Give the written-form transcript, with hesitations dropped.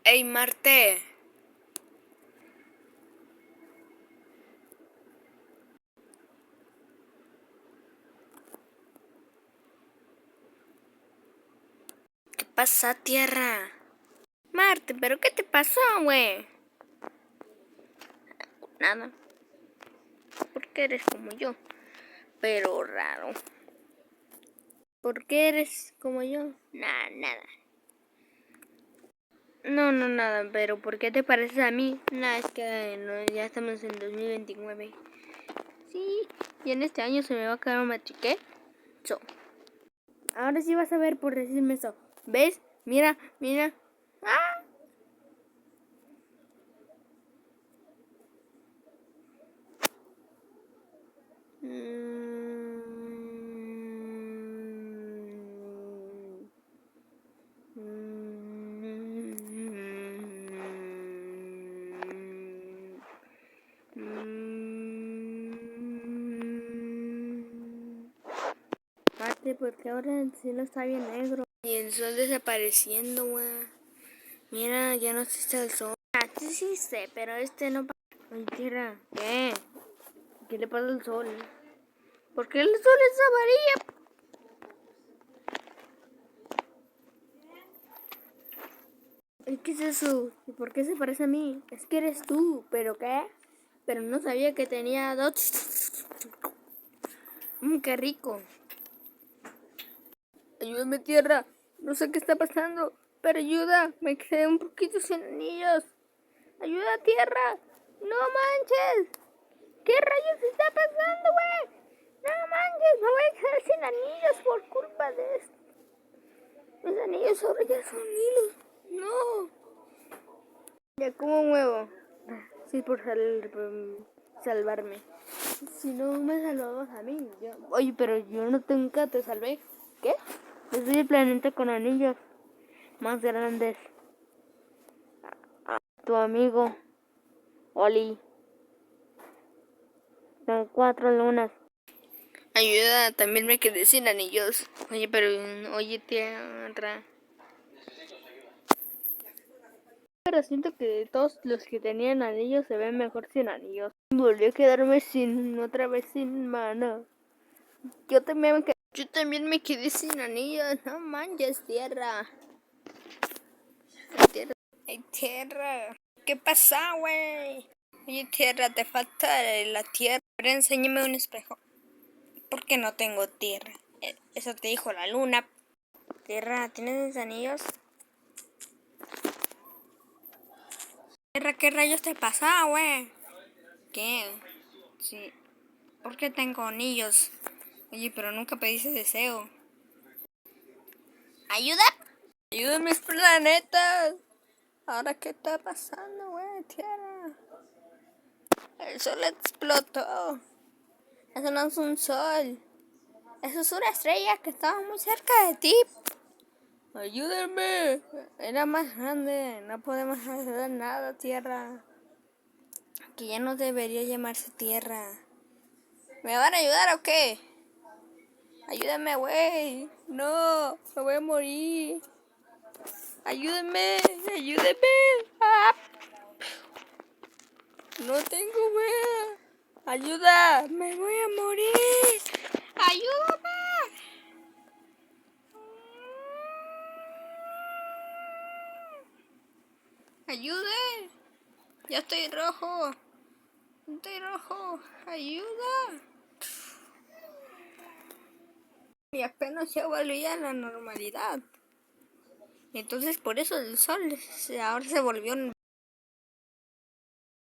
Ey, Marte. ¿Qué pasa, Tierra? Marte, ¿pero qué te pasó, güey? Nada. ¿Por qué eres como yo? Pero raro. ¿Por qué eres como yo? Nada. No, nada, pero ¿por qué te pareces a mí? Nada, es que ya estamos en 2029. Sí, y en este año se me va a quedar un matriqué. Ahora sí vas a ver por decirme eso. ¿Ves? Mira. ¡Ah! Aparte, porque ahora el cielo está bien negro. Y el sol desapareciendo, güey. Mira, ya no existe el sol. Ah, sí sé, pero no pasa. Ay, tierra, ¿qué? ¿Qué le pasa al sol? ¿Por qué el sol es amarillo? ¿Qué es eso? ¿Y por qué se parece a mí? Es que eres tú, ¿pero qué? Pero no sabía que tenía dos. Qué rico. Ayúdame, tierra. No sé qué está pasando, pero ayuda. Me quedé un poquito sin anillos. Ayuda, tierra. No manches. ¿Qué rayos está pasando, güey? No manches, me voy a quedar sin anillos por culpa de esto. Mis anillos ahora ya son hilos. No. Ya como muevo. Sí, por salvarme. Si no me salvabas a mí. Oye, pero yo nunca te salvé. ¿Qué? Yo soy el planeta con anillos más grandes. Tu amigo, Oli. Son 4 lunas. Ayuda, también me quedé sin anillos. Oye, tierra. Pero siento que todos los que tenían anillos se ven mejor sin anillos. Volví a quedarme otra vez sin mano. Yo también me quedé sin anillos. No manches, tierra. Tierra. ¿Qué pasa, güey? Oye, tierra, te falta la tierra. Pero enséñame un espejo. Porque no tengo tierra. Eso te dijo la luna. Tierra, ¿tienes anillos? Tierra, ¿qué rayos te pasa, güey? ¿Qué? Sí. ¿Por qué tengo anillos? Oye, pero nunca pediste deseo. ¿Ayuda? ¡Ayuda, mis planetas! ¿Ahora qué está pasando, güey, tierra? El sol explotó. Eso no es un sol. Eso es una estrella que estaba muy cerca de ti. ¡Ayúdenme! Era más grande. No podemos hacer nada, tierra. Que ya no debería llamarse tierra. ¿Me van a ayudar o qué? Ayúdame, güey. No, me voy a morir. Ayúdame. Ah, no tengo, güey. Ayuda, me voy a morir. Ayúdame. Ayude. Ya estoy rojo. Ayuda. Y apenas ya volví a la normalidad. Entonces por eso el sol ahora se volvió